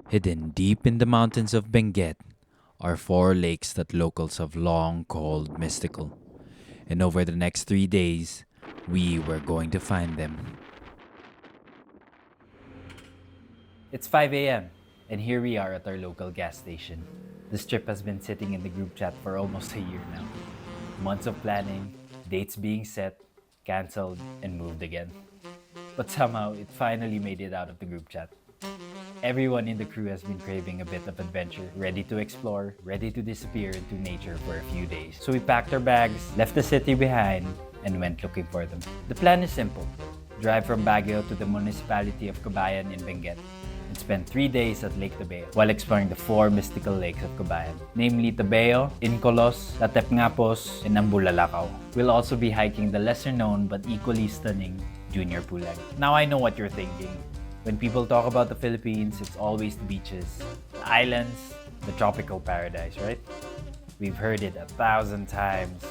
Hidden deep in the mountains of Benguet are four lakes that locals have long called mystical. And over the next 3 days, we were going to find them. It's 5 a.m., and here we are at our local gas station. This trip has been sitting in the group chat for almost a year now. Months of planning, dates being set, cancelled, and moved again. But somehow, it finally made it out of the group chat. Everyone in the crew has been craving a bit of adventure, ready to explore, ready to disappear into nature for a few days. So we packed our bags, left the city behind, and went looking for them. The plan is simple. Drive from Baguio to the municipality of Kabayan in Benguet and spend 3 days at Lake Tabeo while exploring the four mystical lakes of Kabayan, namely Tabeo, Incolos, Latep-Ngapos, and Ambulalakaw. We'll also be hiking the lesser known but equally stunning Junior Pulag. Now I know what you're thinking. When people talk about the Philippines, it's always the beaches, the islands, the tropical paradise, right? We've heard it 1,000 times.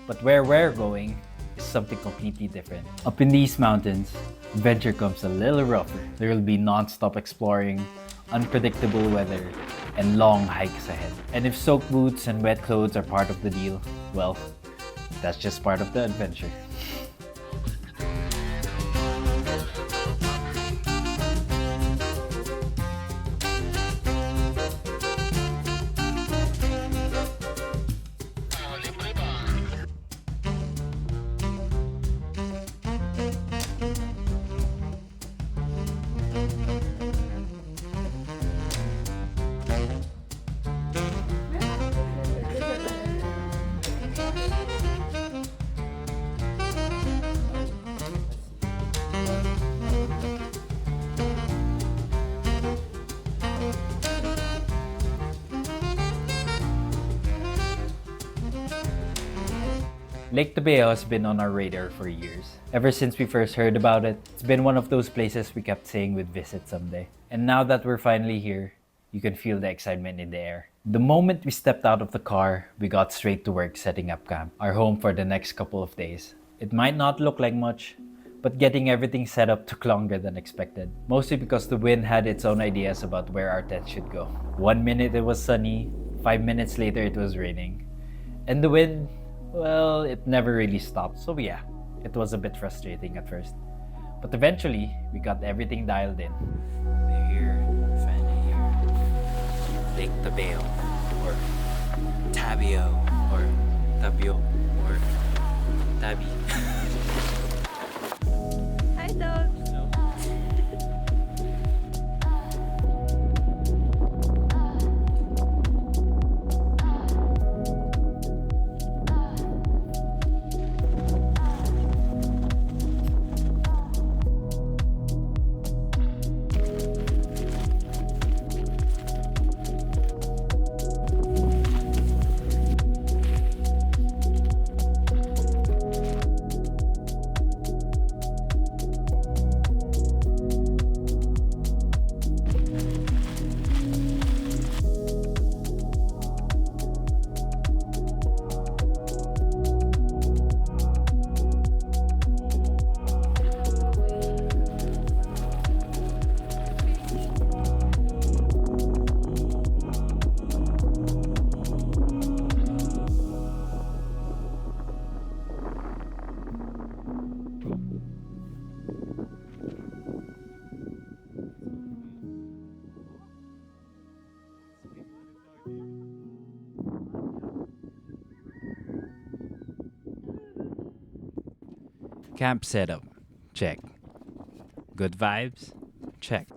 But where we're going is something completely different. Up in these mountains, adventure comes a little rougher. There will be non-stop exploring, unpredictable weather, and long hikes ahead. And if soaked boots and wet clothes are part of the deal, well, that's just part of the adventure. Lake Tabeo has been on our radar for years. Ever since we first heard about it, it's been one of those places we kept saying we'd visit someday. And now that we're finally here, you can feel the excitement in the air. The moment we stepped out of the car, we got straight to work setting up camp, our home for the next couple of days. It might not look like much, but getting everything set up took longer than expected. Mostly because the wind had its own ideas about where our tent should go. 1 minute it was sunny, 5 minutes later it was raining. And the wind, well, it never really stopped. So yeah, it was a bit frustrating at first. But eventually, we got everything dialed in. We're here, finally here. Lake Tabeo, or Tabeo, or Tabio, or Tabi. Hi, dogs. Camp setup, check. Good vibes, check.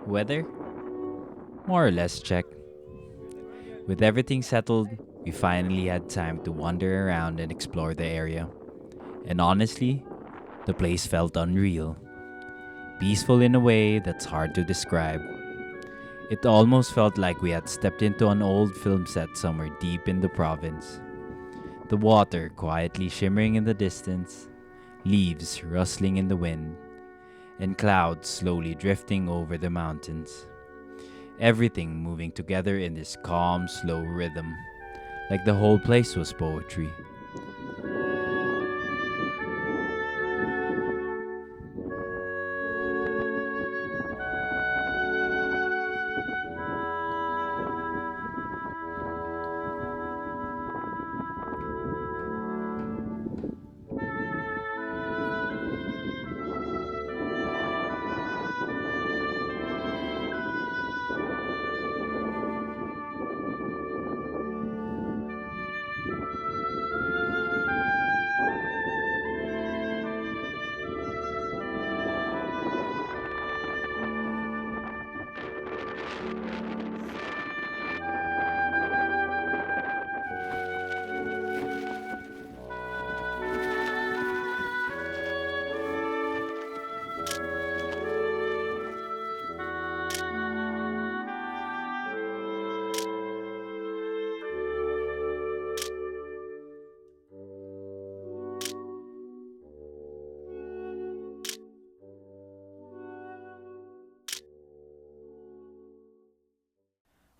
Weather, more or less check. With everything settled, we finally had time to wander around and explore the area. And honestly, the place felt unreal. Peaceful in a way that's hard to describe. It almost felt like we had stepped into an old film set somewhere deep in the province. The water quietly shimmering in the distance, leaves rustling in the wind, and clouds slowly drifting over the mountains. Everything moving together in this calm, slow rhythm, like the whole place was poetry.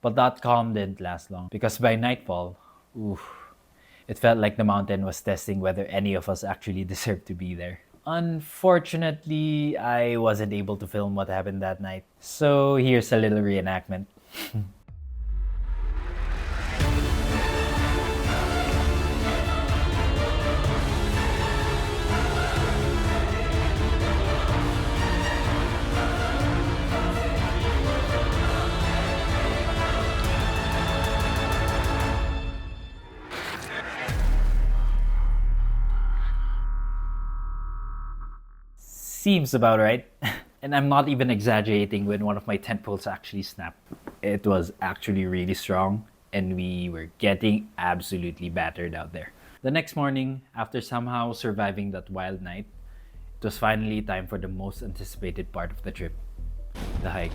But that calm didn't last long because by nightfall, oof, it felt like the mountain was testing whether any of us actually deserved to be there. Unfortunately, I wasn't able to film what happened that night. So here's a little reenactment. Seems about right. And I'm not even exaggerating when one of my tent poles actually snapped. It was actually really strong, and we were getting absolutely battered out there. The next morning, after somehow surviving that wild night, it was finally time for the most anticipated part of the trip, the hike.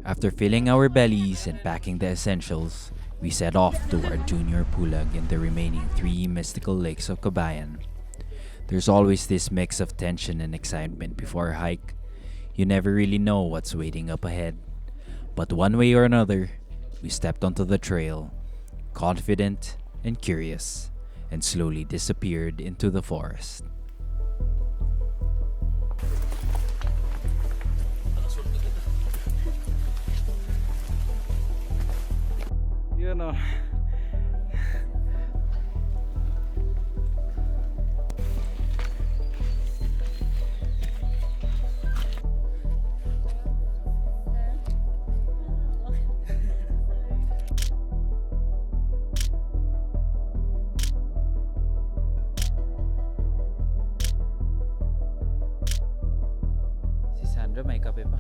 After filling our bellies and packing the essentials, we set off to our junior Pulag and the remaining 3 mystical lakes of Kabayan. There's always this mix of tension and excitement before a hike. You never really know what's waiting up ahead. But one way or another, we stepped onto the trail, confident and curious, and slowly disappeared into the forest. Yun o. Si Sandra may kape pa.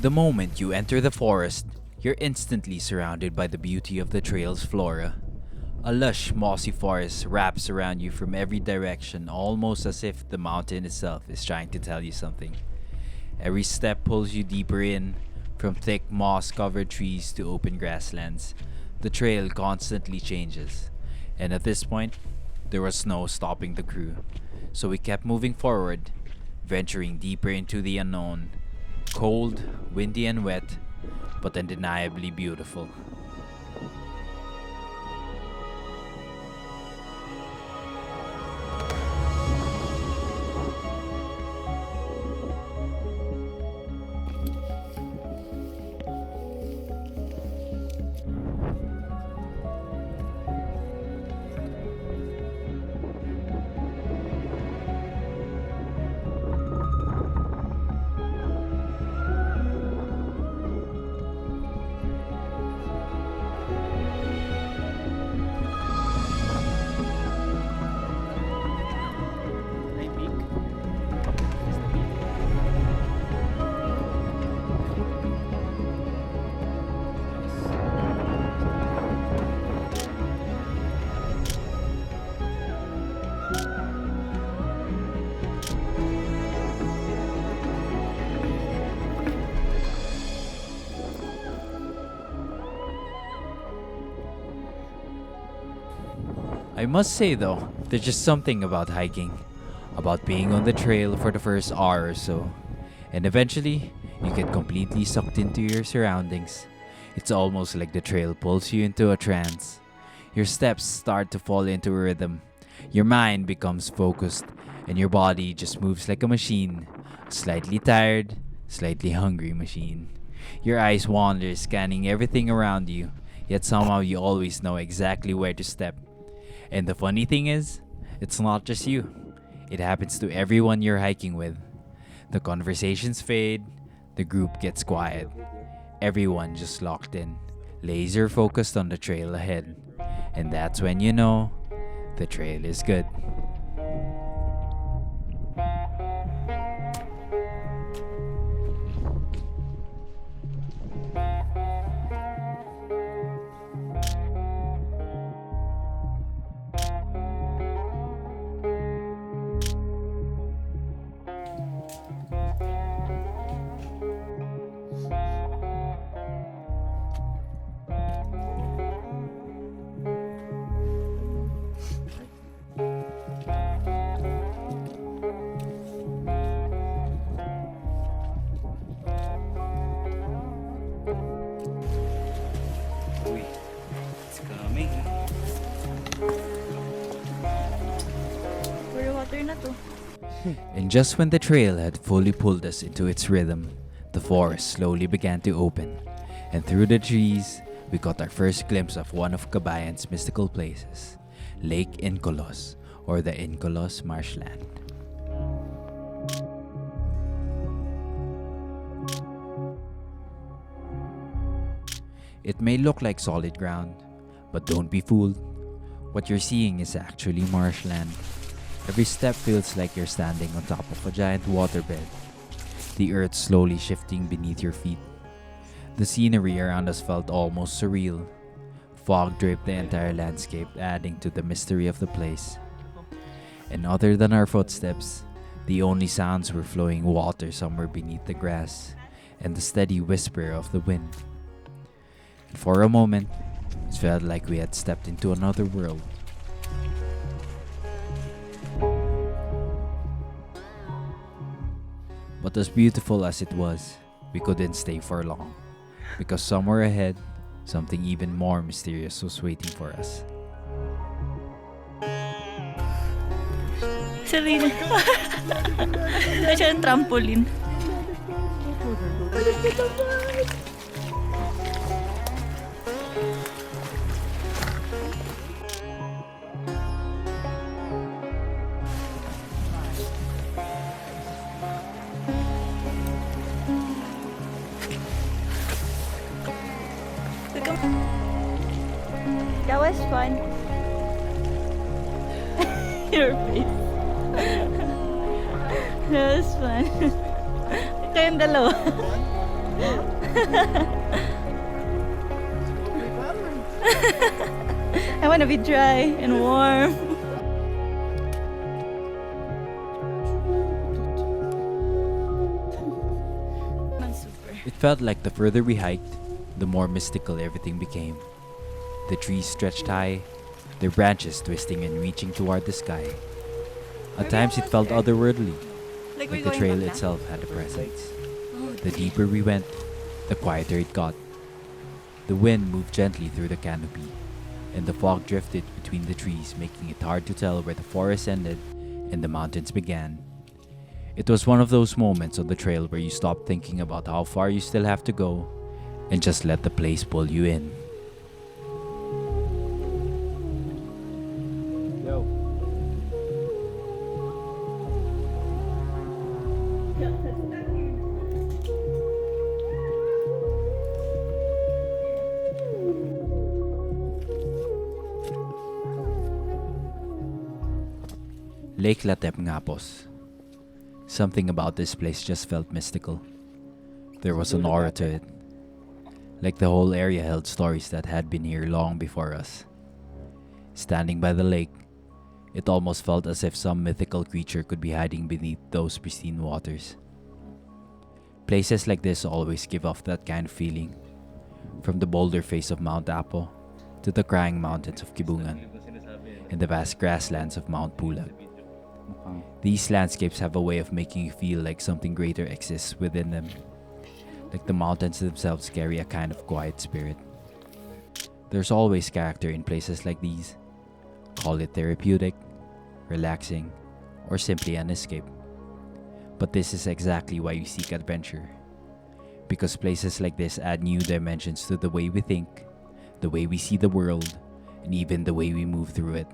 The moment you enter the forest, you're instantly surrounded by the beauty of the trail's flora. A lush, mossy forest wraps around you from every direction, almost as if the mountain itself is trying to tell you something. Every step pulls you deeper in, from thick moss-covered trees to open grasslands. The trail constantly changes, and at this point, there was no stopping the crew. So we kept moving forward, venturing deeper into the unknown. Cold, windy and wet, but undeniably beautiful. I must say though, There's just something about hiking, about being on the trail for the first hour or so, and eventually you get completely sucked into your surroundings. It's almost like the trail pulls you into a trance. Your steps start to fall into a rhythm, your mind becomes focused, and your body just moves like a machine, a slightly tired, slightly hungry machine. Your eyes wander, scanning everything around you, yet somehow you always know exactly where to step. And the funny thing is, it's not just you. It happens to everyone you're hiking with. The conversations fade, the group gets quiet. Everyone just locked in, laser focused on the trail ahead. And that's when you know the trail is good. Uy, it's coming. Puro water na to. And just when the trail had fully pulled us into its rhythm, the forest slowly began to open, and through the trees, we got our first glimpse of one of Kabayan's mystical places, Lake Incolos, or the Incolos marshland. It may look like solid ground, but don't be fooled. What you're seeing is actually marshland. Every step feels like you're standing on top of a giant waterbed, the earth slowly shifting beneath your feet. The scenery around us felt almost surreal. Fog draped the entire landscape, adding to the mystery of the place. And other than our footsteps, the only sounds were flowing water somewhere beneath the grass and the steady whisper of the wind. And for a moment, it felt like we had stepped into another world. But as beautiful as it was, we couldn't stay for long, because somewhere ahead, something even more mysterious was waiting for us. Sarili. Ito siya yung trampoline. That was fun. Your face. That was fun. Kayong dalawa. I wanna be dry and warm. It felt like the further we hiked, the more mystical everything became. The trees stretched high, their branches twisting and reaching toward the sky. At times it felt otherworldly, like the trail itself had a presence. The deeper we went, the quieter it got. The wind moved gently through the canopy, and the fog drifted between the trees, making it hard to tell where the forest ended and the mountains began. It was one of those moments on the trail where you stop thinking about how far you still have to go and just let the place pull you in. Lake Latep-Ngapos. Something about this place just felt mystical. There was an aura to it, like the whole area held stories that had been here long before us. Standing by the lake, it almost felt as if some mythical creature could be hiding beneath those pristine waters. Places like this always give off that kind of feeling, from the boulder face of Mount Apo to the crying mountains of Kibungan. in the vast grasslands of Mount Pulag. These landscapes have a way of making you feel like something greater exists within them, like the mountains themselves carry a kind of quiet spirit. There's always character in places like these. Call it therapeutic, relaxing, or simply an escape. But this is exactly why we seek adventure. Because places like this add new dimensions to the way we think, the way we see the world, and even the way we move through it.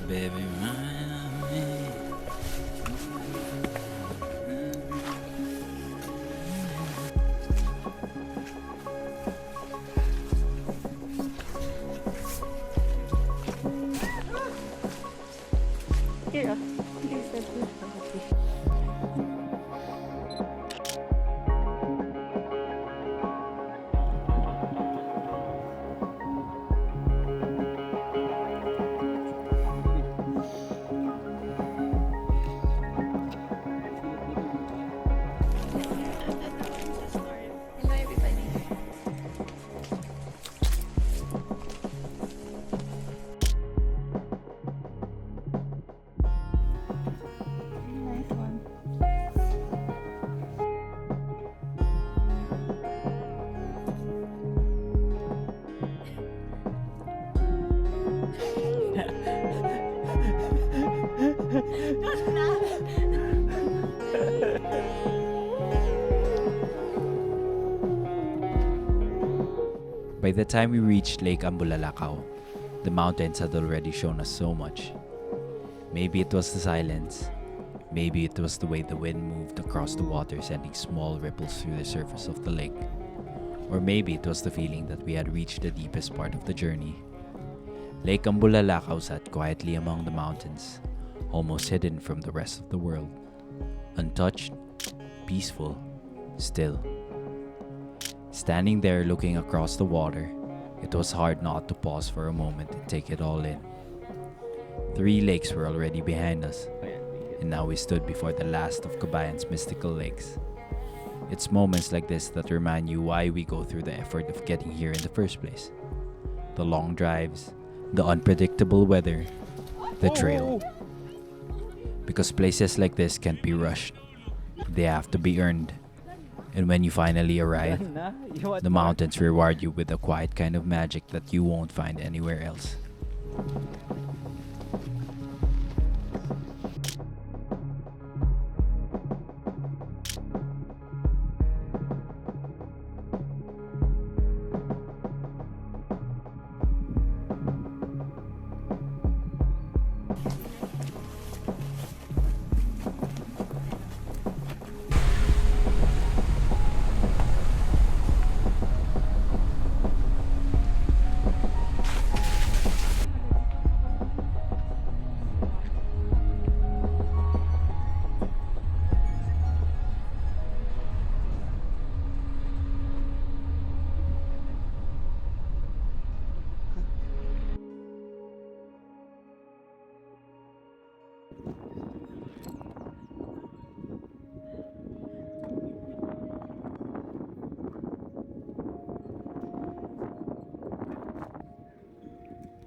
Baby, Here, please, that's good. Hello, everybody. Nice one. By the time we reached Lake Ambulalakaw, the mountains had already shown us so much. Maybe it was the silence. Maybe it was the way the wind moved across the water, sending small ripples through the surface of the lake. Or maybe it was the feeling that we had reached the deepest part of the journey. Lake Ambulalakaw sat quietly among the mountains, almost hidden from the rest of the world. Untouched, peaceful, still. Standing there looking across the water, it was hard not to pause for a moment and take it all in. 3 lakes were already behind us, and now we stood before the last of Kabayan's mystical lakes. It's moments like this that remind you why we go through the effort of getting here in the first place. The long drives, the unpredictable weather, the trail. Because places like this can't be rushed. They have to be earned. And when you finally arrive, the mountains reward you with a quiet kind of magic that you won't find anywhere else.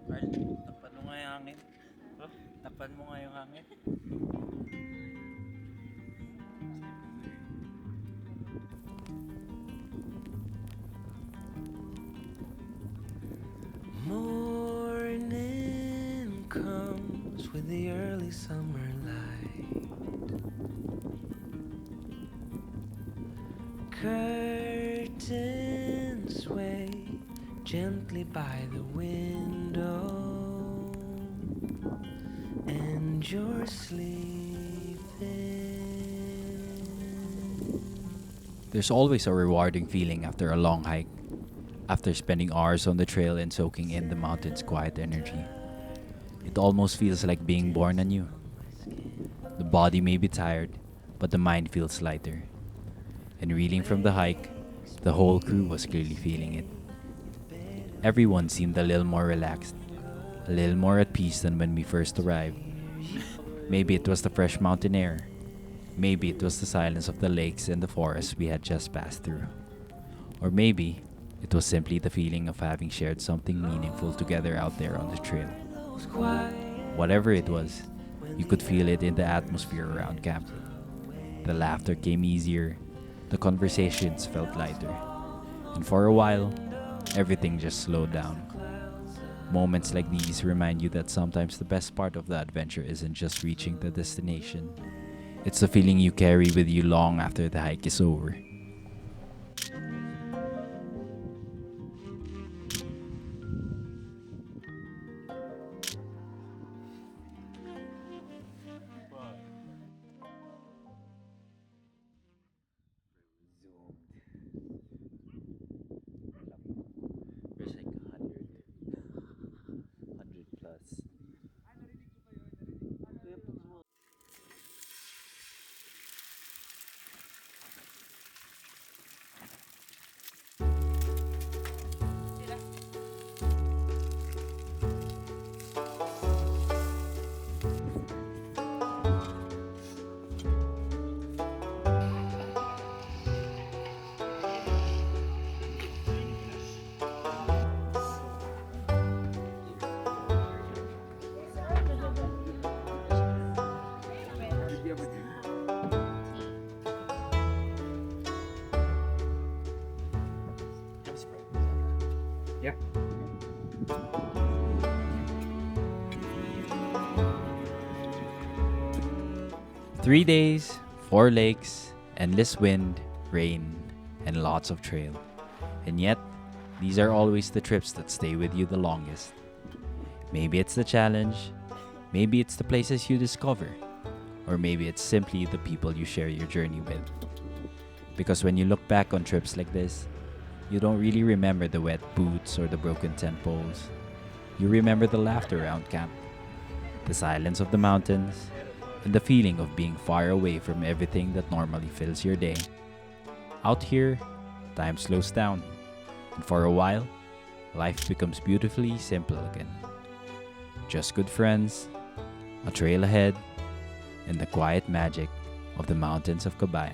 Tapan mo nga yung hangin. Tapan mo nga yung hangin. Morning comes with the early summer light. Curtains sway gently by the window, and you're sleeping. There's always a rewarding feeling after a long hike, after spending hours on the trail and soaking in the mountain's quiet energy. It almost feels like being born anew. The body may be tired, but the mind feels lighter. And reeling from the hike, the whole crew was clearly feeling it. Everyone seemed a little more relaxed, a little more at peace than when we first arrived. Maybe it was the fresh mountain air. Maybe it was the silence of the lakes and the forests we had just passed through. Or maybe it was simply the feeling of having shared something meaningful together out there on the trail. Whatever it was, you could feel it in the atmosphere around camp. The laughter came easier, the conversations felt lighter, and for a while, everything just slowed down. Moments like these remind you that sometimes the best part of the adventure isn't just reaching the destination. It's the feeling you carry with you long after the hike is over. There's like 100 plus. 3 days, 4 lakes, endless wind, rain, and lots of trail. And yet, these are always the trips that stay with you the longest. Maybe it's the challenge, maybe it's the places you discover, or maybe it's simply the people you share your journey with. Because when you look back on trips like this, you don't really remember the wet boots or the broken tent poles. You remember the laughter around camp, the silence of the mountains, and the feeling of being far away from everything that normally fills your day. Out here, time slows down, and for a while, life becomes beautifully simple again. Just good friends, a trail ahead, and the quiet magic of the mountains of Kabayan.